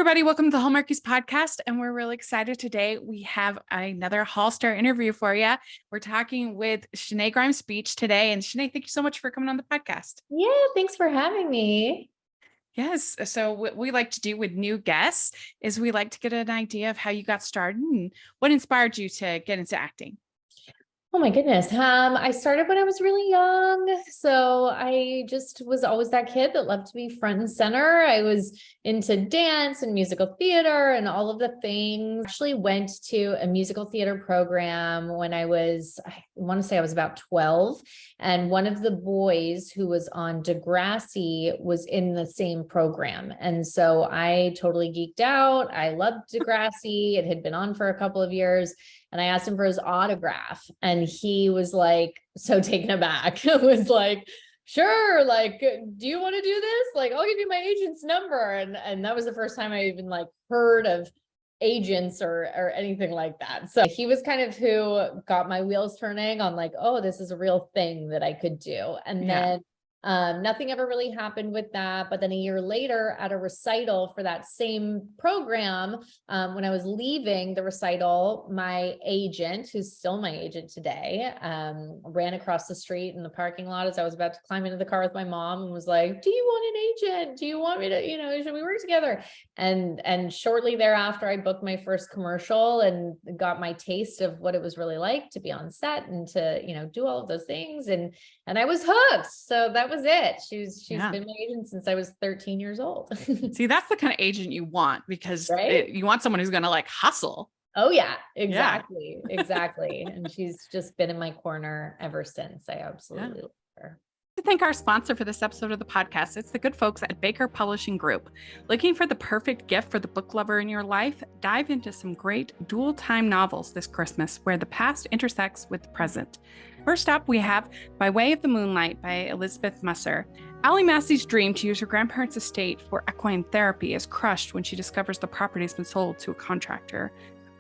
everybody. Welcome to the Hallmarkies podcast. And we're really excited today. We have another Hall Star interview for you. We're talking with Shenae Grimes-Beech today. And Shenae, thank you so much for coming on the podcast. Yeah, thanks for having me. Yes. So what we like to do with new guests is we like to get an idea of how you got started and what inspired you to get into acting. Oh my goodness. I started when I was really young. So I just was always that kid that loved to be front and center. I was into dance and musical theater and all of the things. Actually went to a musical theater program when I want to say I was about 12. And one of the boys who was on DEGRASSI was in the same program. And so I totally geeked out. I loved DEGRASSI. It had been on for a couple of years. And I asked him for his autograph and he was like, so taken aback. It was like, sure. Like, do you want to do this? Like, I'll give you my agent's number. And that was the first time I even like heard of agents or anything like that. So he was kind of who got my wheels turning on like, oh, this is a real thing that I could do. And then nothing ever really happened with that. But then a year later at a recital for that same program, when I was leaving the recital, my agent, who's still my agent today, ran across the street in the parking lot as I was about to climb into the car with my mom and was like, do you want an agent? Do you want me to, should we work together? And shortly thereafter, I booked my first commercial and got my taste of what it was really like to be on set and to, do all of those things. And I was hooked. So that was it. She's been my agent since I was 13 years old. See, that's the kind of agent you want because you want someone who's going to like hustle. Oh yeah, exactly. Yeah. Exactly. And she's just been in my corner ever since. I absolutely love her. To thank our sponsor for this episode of the podcast. It's the good folks at Baker Publishing Group. Looking for the perfect gift for the book lover in your life? Dive into some great dual time novels this Christmas where the past intersects with the present. First up, we have By Way of the Moonlight by Elizabeth Musser. Allie Massey's dream to use her grandparents' estate for equine therapy is crushed when she discovers the property has been sold to a contractor.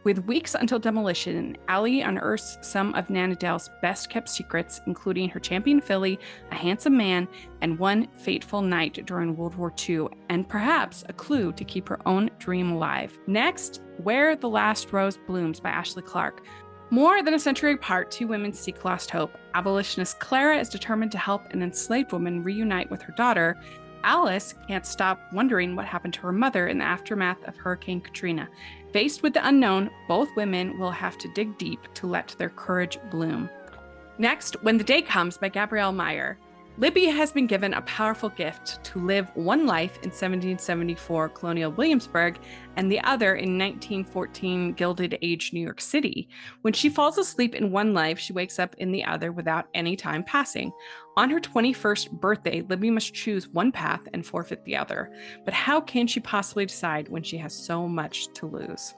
With weeks until demolition, Allie unearths some of Nana Dell's best-kept secrets, including her champion filly, a handsome man, and one fateful night during World War II, and perhaps a clue to keep her own dream alive. Next, Where the Last Rose Blooms by Ashley Clark. More than a century apart, two women seek lost hope. Abolitionist Clara is determined to help an enslaved woman reunite with her daughter. Alice can't stop wondering what happened to her mother in the aftermath of Hurricane Katrina. Faced with the unknown, both women will have to dig deep to let their courage bloom. Next, When the Day Comes by Gabrielle Meyer. Libby has been given a powerful gift to live one life in 1774 colonial Williamsburg and the other in 1914 Gilded Age New York City. When she falls asleep in one life, she wakes up in the other without any time passing. On her 21st birthday, Libby must choose one path and forfeit the other. But how can she possibly decide when she has so much to lose?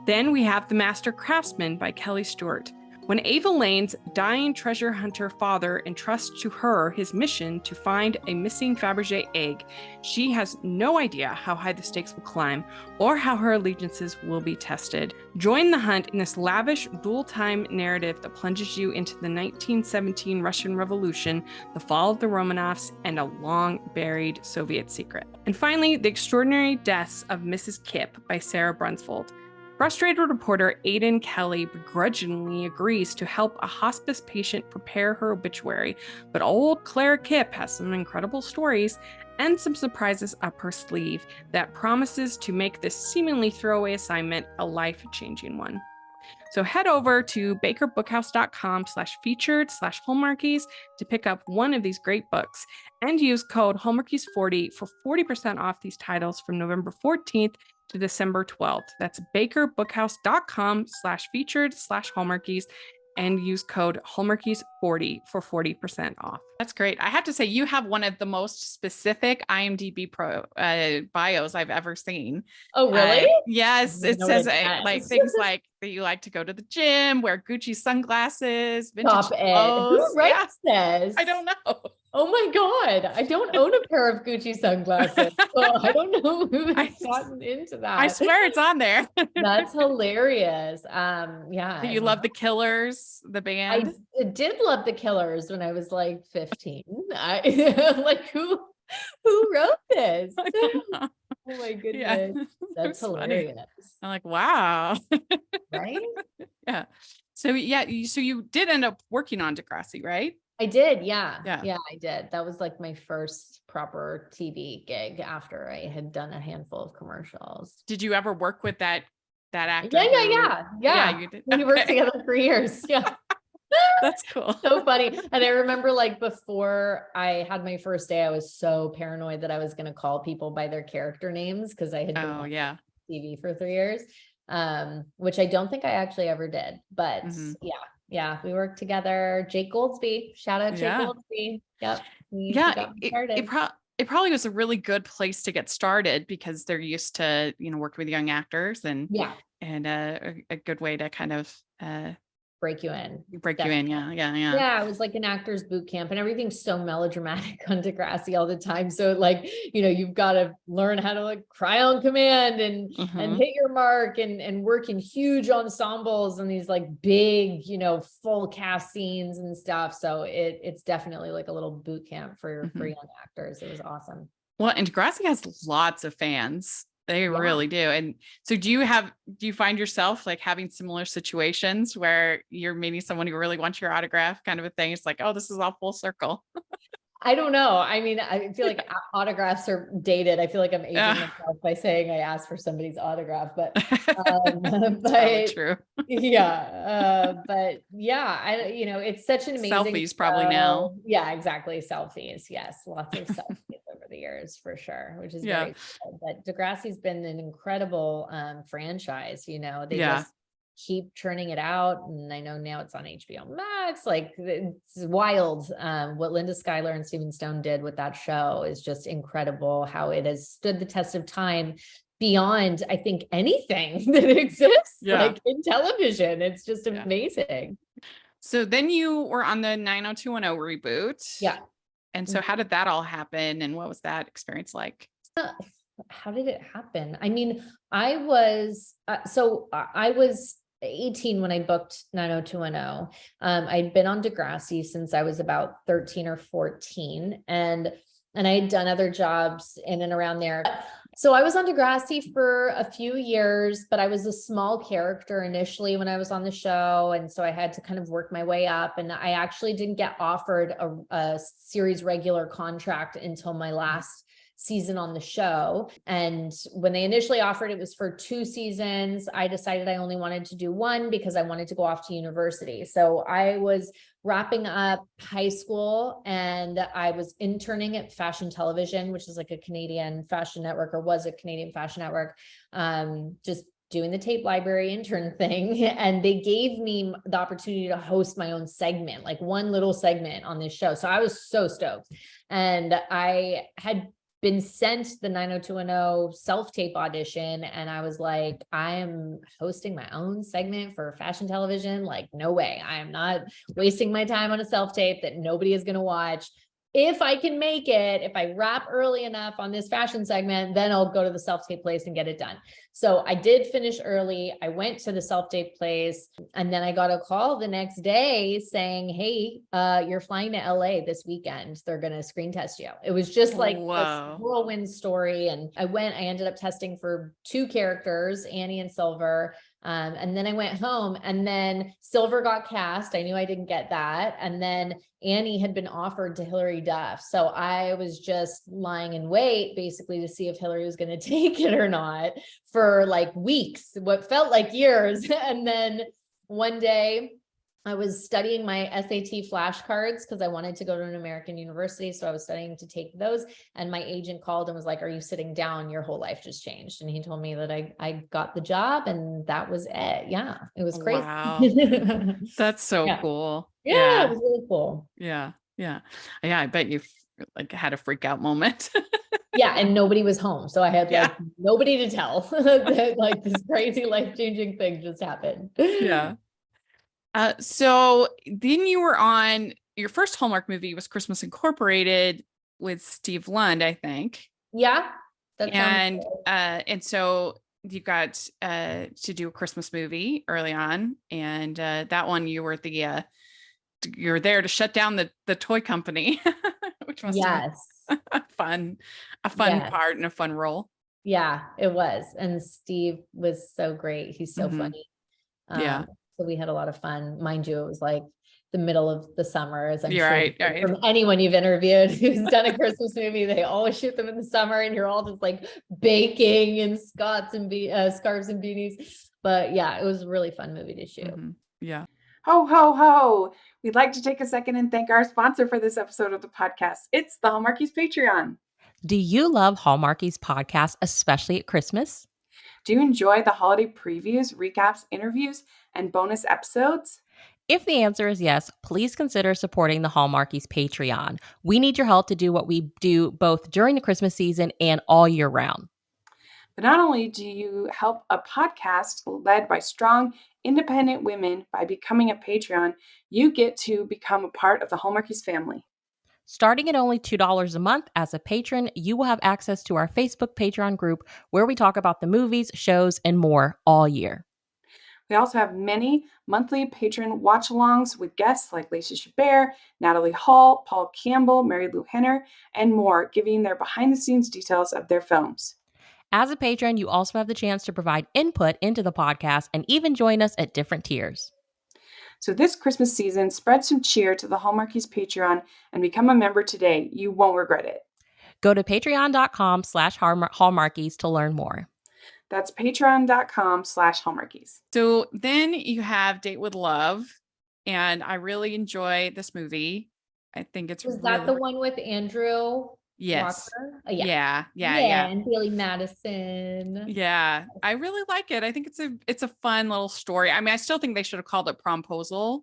Then we have The Master Craftsman by Kelly Stewart. When Ava Lane's dying treasure hunter father entrusts to her his mission to find a missing Fabergé egg, she has no idea how high the stakes will climb or how her allegiances will be tested. Join the hunt in this lavish dual-time narrative that plunges you into the 1917 Russian Revolution, the fall of the Romanovs, and a long-buried Soviet secret. And finally, The Extraordinary Deaths of Mrs. Kipp by Sarah Brunsfold. Frustrated reporter Aidan Kelly begrudgingly agrees to help a hospice patient prepare her obituary, but old Claire Kipp has some incredible stories and some surprises up her sleeve that promises to make this seemingly throwaway assignment a life-changing one. So head over to bakerbookhouse.com/featured/Hallmarkies to pick up one of these great books and use code Hallmarkies40 for 40% off these titles from November 14th to December 12th. That's bakerbookhouse.com/featured/Hallmarkies and use code Hallmarkies40 for 40% off. That's great. I have to say, you have one of the most specific IMDb bios I've ever seen. Oh, really? Yes. It says like things like that you like to go to the gym, wear Gucci sunglasses, vintage clothes. Who writes this? I don't know. Oh my God. I don't own a pair of Gucci sunglasses. So I don't know who has gotten into that. I swear it's on there. That's hilarious. Yeah. You love the Killers, the band? I did love the Killers when I was like 15. Like who wrote this? Oh my Yeah. goodness. It That's was funny. hilarious. I'm like, wow. Right? Yeah. So yeah, so you did end up working on Degrassi, right? I did. Yeah. Yeah. Yeah, I did. That was like my first proper TV gig after I had done a handful of commercials. Did you ever work with that actor Yeah, yeah, who? yeah. Yeah, Yeah. you did. We worked Okay. together for years. Yeah. That's cool. So funny. And I remember like before I had my first day, I was so paranoid that I was going to call people by their character names because I had been Oh on yeah. TV for 3 years, which I don't think I actually ever did. But Hmm. yeah, we worked together. Jake Goldsby, shout out Jake Yeah. Goldsby. Yep, he Yeah. got me It started. probably was a really good place to get started because they're used to, working with young actors Yeah, and a good way to kind of break you in. break you in. Definitely. Yeah. Yeah. Yeah. Yeah, it was like an actor's boot camp and everything's so melodramatic on Degrassi all the time. So like, you've got to learn how to like cry on command and Hmm. hit your mark and work in huge ensembles and these like big, full cast scenes and stuff. So it's definitely like a little boot camp for Hmm. young actors. It was awesome. Well, and Degrassi has lots of fans. They Yeah. really do. And so do you find yourself like having similar situations where you're meeting someone who really wants your autograph kind of a thing? It's like, oh, this is all full circle. I don't know. I mean, I feel like autographs are dated. I feel like I'm aging Yeah. myself by saying I asked for somebody's autograph, but It's probably but true. but yeah, it's such an amazing Selfies probably now. show. Yeah, exactly. Selfies. Yes, lots of selfies over the years for sure, which is Yeah. very cool. But Degrassi's been an incredible franchise. They Yeah. just keep churning it out, and I know now it's on HBO Max. Like it's wild. What Linda Schuyler and Steven Stone did with that show is just incredible. How it has stood the test of time beyond, I think, anything that exists like in television. It's just amazing. So then you were on the 90210 reboot. Yeah. And so how did that all happen? And what was that experience like? How did it happen? I mean, I was 18 when I booked 90210. I'd been on Degrassi since I was about 13 or 14, and I had done other jobs in and around there. So I was on Degrassi for a few years, but I was a small character initially when I was on the show. And so I had to kind of work my way up, and I actually didn't get offered a series regular contract until my last season on the show. And when they initially offered, it was for 2 seasons. I decided I only wanted to do 1 because I wanted to go off to university. So I was wrapping up high school and I was interning at Fashion Television, which is like a Canadian fashion network, or was a Canadian fashion network. Just doing the tape library intern thing. And they gave me the opportunity to host my own segment, like one little segment on this show. So I was so stoked. And I had been sent the 90210 self-tape audition, and I was like, I am hosting my own segment for fashion television. Like, no way. I am not wasting my time on a self-tape that nobody is going to watch. If I can make it, if I wrap early enough on this fashion segment, then I'll go to the self-tape place and get it done. So I did finish early. I went to the self-tape place, and then I got a call the next day saying, hey, you're flying to LA this weekend. They're going to screen test you. It was just like this whirlwind story. And I ended up testing for 2 characters, Annie and Silver. And then I went home, and then Silver got cast. I knew I didn't get that. And then Annie had been offered to Hilary Duff. So I was just lying in wait basically to see if Hilary was going to take it or not for like weeks, what felt like years. And then one day I was studying my SAT flashcards because I wanted to go to an American university. So I was studying to take those. And my agent called and was like, are you sitting down? Your whole life just changed. And he told me that I got the job, and that was it. Yeah. It was crazy. Wow. That's so cool. Yeah. It was really cool. Yeah. Yeah. Yeah. I bet you like had a freak out moment. Yeah. And nobody was home. So I had like nobody to tell that like this crazy life-changing thing just happened. Yeah. So then you were on your first Hallmark movie was Christmas Incorporated with Steve Lund, I think. Yeah. And so you got to do a Christmas movie early on, and that one you were you're there to shut down the toy company, which must have been a fun part and a fun role. Yeah, it was. And Steve was so great. He's so funny. Yeah. So we had a lot of fun. Mind you, it was like the middle of the summer, as I'm You're sure right. Right. from anyone you've interviewed who's done a Christmas movie, they always shoot them in the summer and you're all just like baking in scarves and beanies. But yeah, it was a really fun movie to shoot. Yeah. Ho, ho, ho. We'd like to take a second and thank our sponsor for this episode of the podcast. It's the Hallmarkies Patreon. Do you love Hallmarkies podcast, especially at Christmas? Do you enjoy the holiday previews, recaps, interviews, and bonus episodes? If the answer is yes, please consider supporting the Hallmarkies Patreon. We need your help to do what we do both during the Christmas season and all year round. But not only do you help a podcast led by strong, independent women by becoming a Patreon, you get to become a part of the Hallmarkies family. Starting at only $2 a month as a patron, you will have access to our Facebook Patreon group where we talk about the movies, shows, and more all year. We also have many monthly patron watch-alongs with guests like Lacey Chabert, Natalie Hall, Paul Campbell, Mary Lou Henner, and more, giving their behind-the-scenes details of their films. As a patron, you also have the chance to provide input into the podcast and even join us at different tiers. So this Christmas season, spread some cheer to the Hallmarkies Patreon and become a member today. You won't regret it. Go to patreon.com/Hallmarkies to learn more. That's patreon.com/Hallmarkies. So then you have Date with Love, and I really enjoy this movie. I think it's Was that the one with Andrew Yes. Walker? Yeah. And Billy Madison. Yeah, I really like it. I think it's a fun little story. I mean, I still think they should have called it Promposal.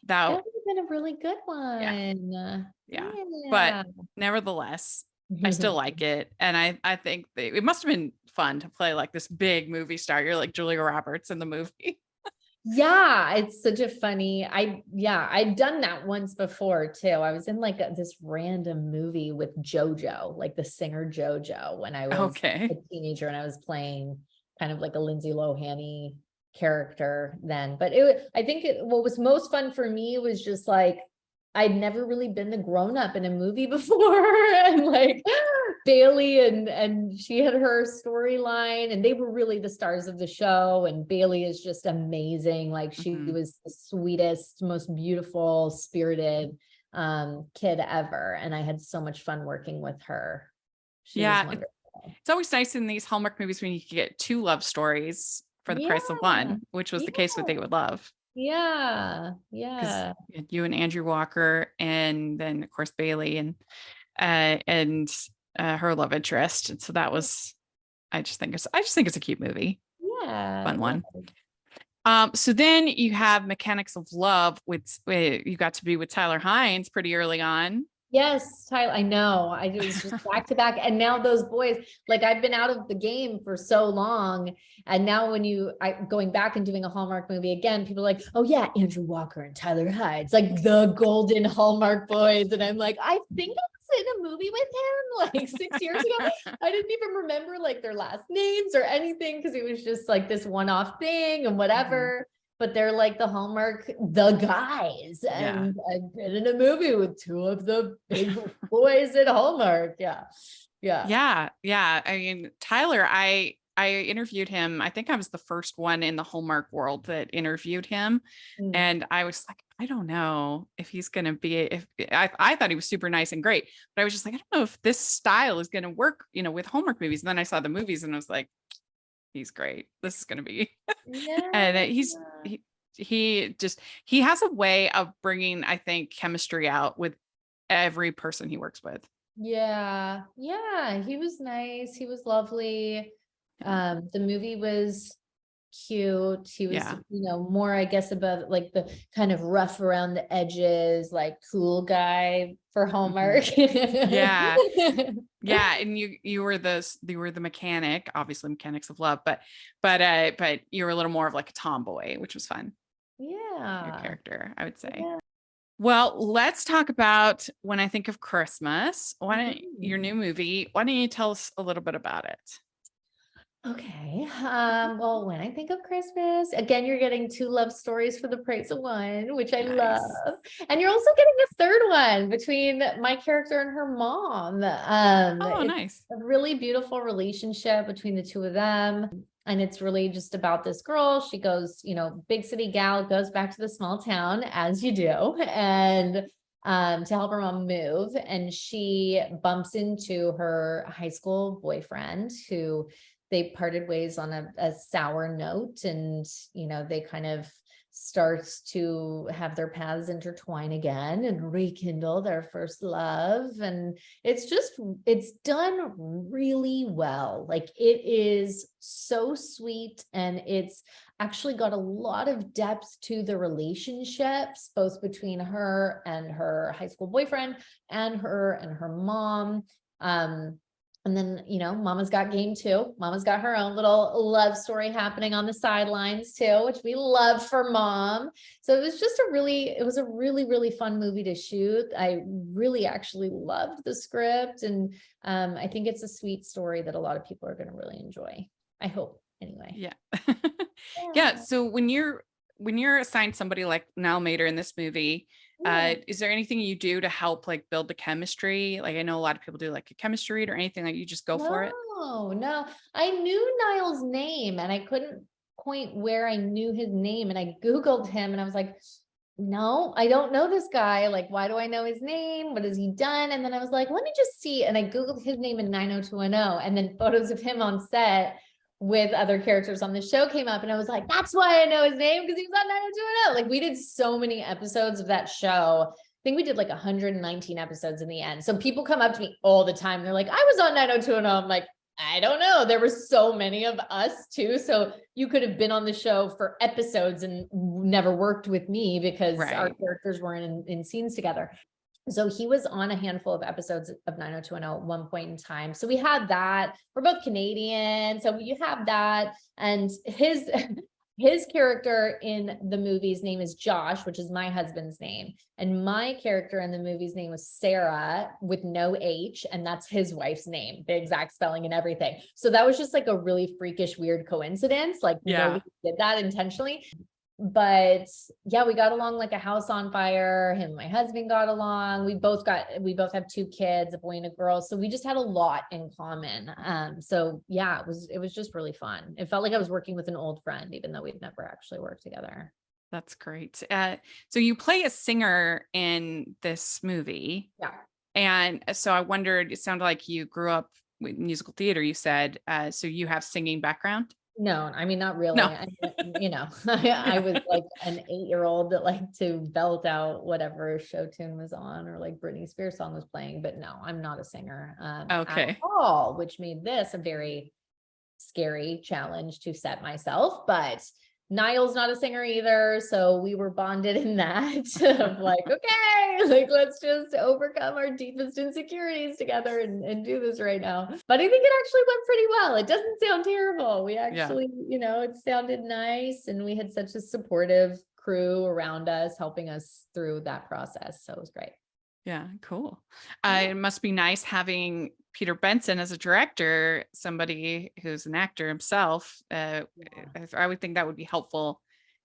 That would have been a really good one. Yeah. But nevertheless, I still like it. And I think it must have been fun to play like this big movie star. You're like Julia Roberts in the movie. Yeah, it's such a funny. I'd done that once before too. I was in like this random movie with JoJo, like the singer JoJo, when I was a teenager, and I was playing kind of like a Lindsay Lohan-y character then. But I think what was most fun for me was just like I'd never really been the grown up in a movie before, and like Bailey and she had her storyline, and they were really the stars of the show. And Bailey is just amazing. Like she was the sweetest, most beautiful, spirited kid ever, and I had so much fun working with her. She was wonderful. It's always nice in these Hallmark movies when you can get two love stories for the price of one, which was the case with Date with Love. Yeah. You and Andrew Walker, and then of course Bailey and her love interest. And so that was, I just think it's a cute movie. Yeah. Fun one. So then you have Mechanics of Love you got to be with Tyler Hynes pretty early on. Yes, Tyler, I know. I was just back to back. And now those boys, like I've been out of the game for so long. And now when going back and doing a Hallmark movie again, people are like, oh yeah, Andrew Walker and Tyler Hynes, like the golden Hallmark boys. And I'm like, I think I was in a movie with him like 6 years ago. I didn't even remember like their last names or anything, because it was just like this one-off thing and whatever. But they're like the Hallmark, the guys. And I've been in a movie with two of the big boys at Hallmark. Yeah. I mean, Tyler, I interviewed him. I think I was the first one in the Hallmark world that interviewed him. And I was like, I don't know if he's going to be, I thought he was super nice and great, but I was just like, I don't know if this style is going to work, with Hallmark movies. And then I saw the movies and I was like, he's great. This is going to be, and he has a way of bringing, I think, chemistry out with every person he works with. Yeah. He was nice. He was lovely. The movie was cute. He was, more, I guess, about like the kind of rough around the edges, like cool guy for Hallmark. Yeah. And you were the mechanic, obviously Mechanics of Love, but you were a little more of like a tomboy, which was fun. Yeah. Your character, I would say. Yeah. Well, let's talk about When I Think of Christmas. Your new movie. Why don't you tell us a little bit about it? Okay. Well, when I think of Christmas, again, you're getting two love stories for the price of one, which I love. Nice. And you're also getting a third one between my character and her mom. Oh, It's nice. a really beautiful relationship between the two of them. And it's really just about this girl. She goes, big city gal goes back to the small town as you do, and to help her mom move. And she bumps into her high school boyfriend who they parted ways on a sour note, and they kind of start to have their paths intertwine again and rekindle their first love. And it's done really well. Like, it is so sweet, and it's actually got a lot of depth to the relationships, both between her and her high school boyfriend and her mom. And then, Mama's got game too. Mama's got her own little love story happening on the sidelines too, which we love for Mom. So it was a really, really fun movie to shoot. I really actually loved the script. And I think it's a sweet story that a lot of people are going to really enjoy. I hope, anyway. Yeah. Yeah. So when you're assigned somebody like Nell Mater in this movie, is there anything you do to help like build the chemistry? Like, I know a lot of people do like a chemistry read or anything, like you just go for it. No. I knew Niall's name and I couldn't point where I knew his name, and I Googled him and I was like, no, I don't know this guy. Like, why do I know his name? What has he done? And then I was like, let me just see. And I Googled his name in 90210, and then photos of him on set with other characters on the show came up, and I was like, that's why I know his name, because he was on 90210. Like, we did so many episodes of that show. I think we did like 119 episodes in the end. So people come up to me all the time. They're like, I was on 90210. I'm like, I don't know. There were so many of us too. So you could have been on the show for episodes and never worked with me because our characters weren't in scenes together. So he was on a handful of episodes of 90210 at one point in time. So we had that. We're both Canadian, so you have that. And his character in the movie's name is Josh, which is my husband's name. And my character in the movie's name was Sarah with no H, and that's his wife's name, the exact spelling and everything. So that was just like a really freakish, weird coincidence. Like, nobody did that intentionally. But yeah, we got along like a house on fire. Him and my husband got along. We both have two kids, a boy and a girl. So we just had a lot in common. So yeah, it was just really fun. It felt like I was working with an old friend, even though we'd never actually worked together. That's great. So you play a singer in this movie. Yeah. And so I wondered, it sounded like you grew up with musical theater, you said. So you have singing background? No, I mean, not really. No. I was like an 8-year-old that liked to belt out whatever show tune was on, or like Britney Spears song was playing, but no, I'm not a singer Okay. at all, which made this a very scary challenge to set myself. But Niall's not a singer either, so we were bonded in that of like, okay, like, let's just overcome our deepest insecurities together and do this right now. But I think it actually went pretty well. It doesn't sound terrible. We actually, it sounded nice, and we had such a supportive crew around us helping us through that process. So it was great. Yeah, cool. It must be nice having Peter Benson as a director, somebody who's an actor himself. I would think that would be helpful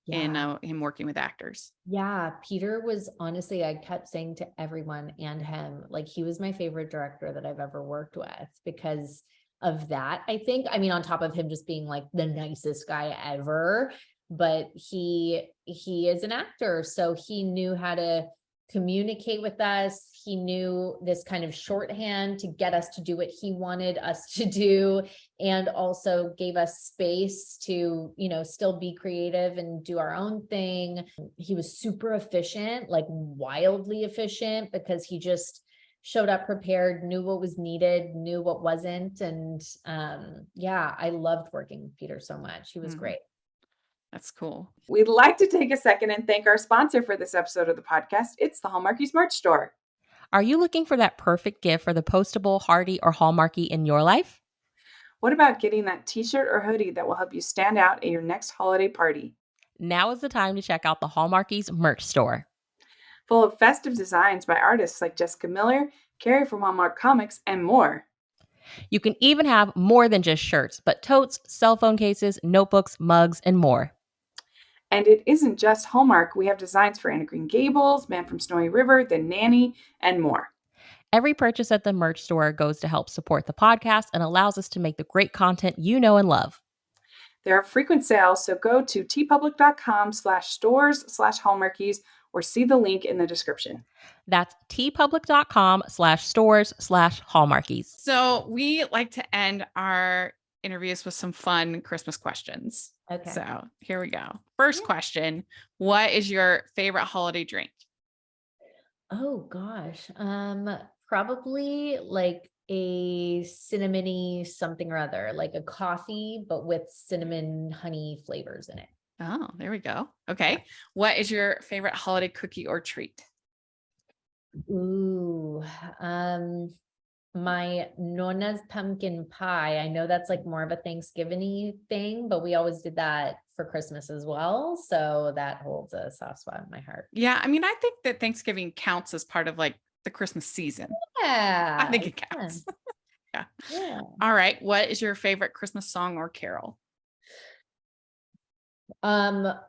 in him working with actors. Yeah, Peter was, honestly, I kept saying to everyone and him, like, he was my favorite director that I've ever worked with because of that. I think, I mean, on top of him just being like the nicest guy ever, but he is an actor, so he knew how to communicate with us. He knew this kind of shorthand to get us to do what he wanted us to do, and also gave us space to, still be creative and do our own thing. He was super efficient, like wildly efficient, because he just showed up prepared, knew what was needed, knew what wasn't. And I loved working with Peter so much. He was great. That's cool. We'd like to take a second and thank our sponsor for this episode of the podcast. It's the Hallmarkies merch store. Are you looking for that perfect gift for the postable, hearty, or Hallmarky in your life? What about getting that t-shirt or hoodie that will help you stand out at your next holiday party? Now is the time to check out the Hallmarkies merch store. Full of festive designs by artists like Jessica Miller, Carrie from Hallmark Comics, and more. You can even have more than just shirts, but totes, cell phone cases, notebooks, mugs, and more. And it isn't just Hallmark. We have designs for Anna Green Gables, Man from Snowy River, The Nanny, and more. Every purchase at the merch store goes to help support the podcast and allows us to make the great content you know and love. There are frequent sales, so go to tpublic.com/stores/Hallmarkies or see the link in the description. That's tpublic.com/stores/Hallmarkies. So we like to end our interviews with some fun Christmas questions. Okay. So here we go. First question, what is your favorite holiday drink? Oh gosh. Probably like a cinnamony something or other, like a coffee, but with cinnamon honey flavors in it. Oh, there we go. Okay. What is your favorite holiday cookie or treat? Ooh, my Nona's pumpkin pie. I know that's like more of a Thanksgiving-y thing, but we always did that for Christmas as well. So that holds a soft spot in my heart. Yeah, I mean, I think that Thanksgiving counts as part of like the Christmas season. Yeah. I think it counts. Yeah. All right. What is your favorite Christmas song or carol? Well,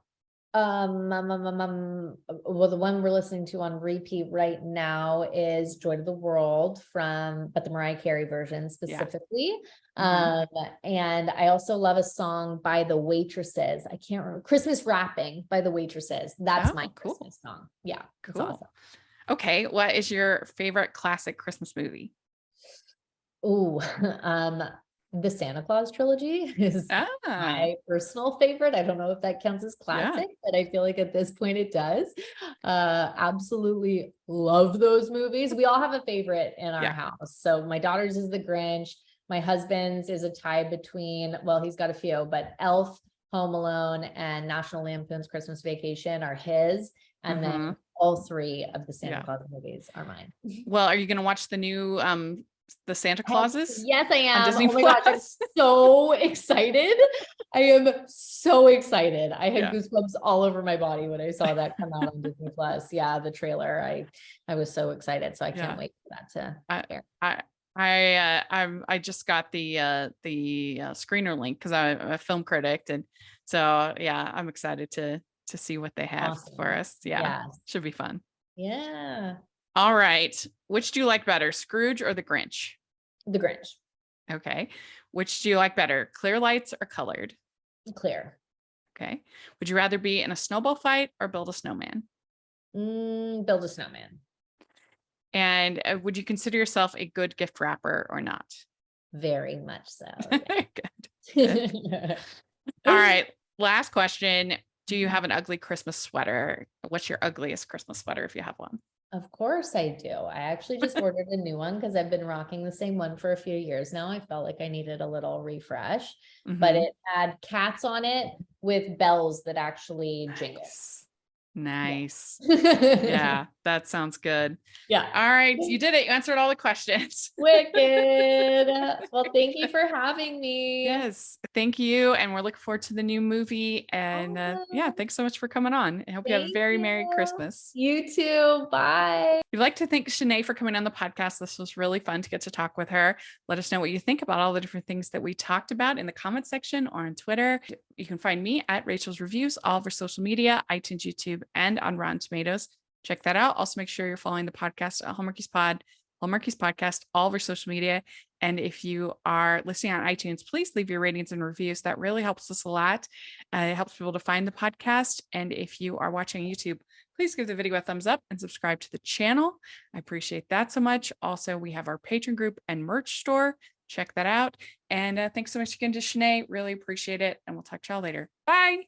the one we're listening to on repeat right now is Joy to the World but the Mariah Carey version specifically. And I also love a song by the Waitresses. I can't remember. Christmas Wrapping by the Waitresses. That's my Christmas song. Yeah. Cool. Awesome. Okay. What is your favorite classic Christmas movie? Ooh, the Santa Claus trilogy is my personal favorite. I don't know if that counts as classic, but I feel like at this point it does. Absolutely love those movies. We all have a favorite in our house. So my daughter's is The Grinch. My husband's is a tie between, well, he's got a few, but Elf, Home Alone, and National Lampoon's Christmas Vacation are his. And then all three of the Santa Claus movies are mine. Well, are you going to watch the new the Santa Clauses? Yes, I am. On Disney oh my gosh, I'm so excited. I am so excited. I had goosebumps all over my body when I saw that come out on Disney Plus. Yeah, the trailer. I was so excited. So I can't wait for that to air. I just got the screener link because I'm a film critic, and so I'm excited to see what they have for us. Should be fun. Yeah. All right. Which do you like better, Scrooge or the Grinch? The Grinch. Okay. Which do you like better, clear lights or colored? Clear. Okay. Would you rather be in a snowball fight or build a snowman? Build a snowman. And would you consider yourself a good gift wrapper or not? Very much so. Good. All right. Last question. Do you have an ugly Christmas sweater? What's your ugliest Christmas sweater if you have one? Of course I do. I actually just ordered a new one because I've been rocking the same one for a few years now. I felt like I needed a little refresh, but it had cats on it with bells that actually jingle. Nice. Yeah, that sounds good. Yeah. All right. You did it. You answered all the questions. Wicked. Well, thank you for having me. Yes. Thank you. And we're looking forward to the new movie. And thanks so much for coming on. I hope you have a very Merry Christmas. You too. Bye. We'd like to thank Shenae for coming on the podcast. This was really fun to get to talk with her. Let us know what you think about all the different things that we talked about in the comment section or on Twitter. You can find me at Rachel's Reviews, all over social media, iTunes, YouTube, and on Rotten Tomatoes. Check that out. Also, make sure you're following the podcast at Hallmarkies Podcast, all over social media. And if you are listening on iTunes, please leave your ratings and reviews. That really helps us a lot. It helps people to find the podcast. And if you are watching YouTube, please give the video a thumbs up and subscribe to the channel. I appreciate that so much. Also, we have our Patreon group and merch store. Check that out. And thanks so much again to Shenae. Really appreciate it. And we'll talk to y'all later. Bye.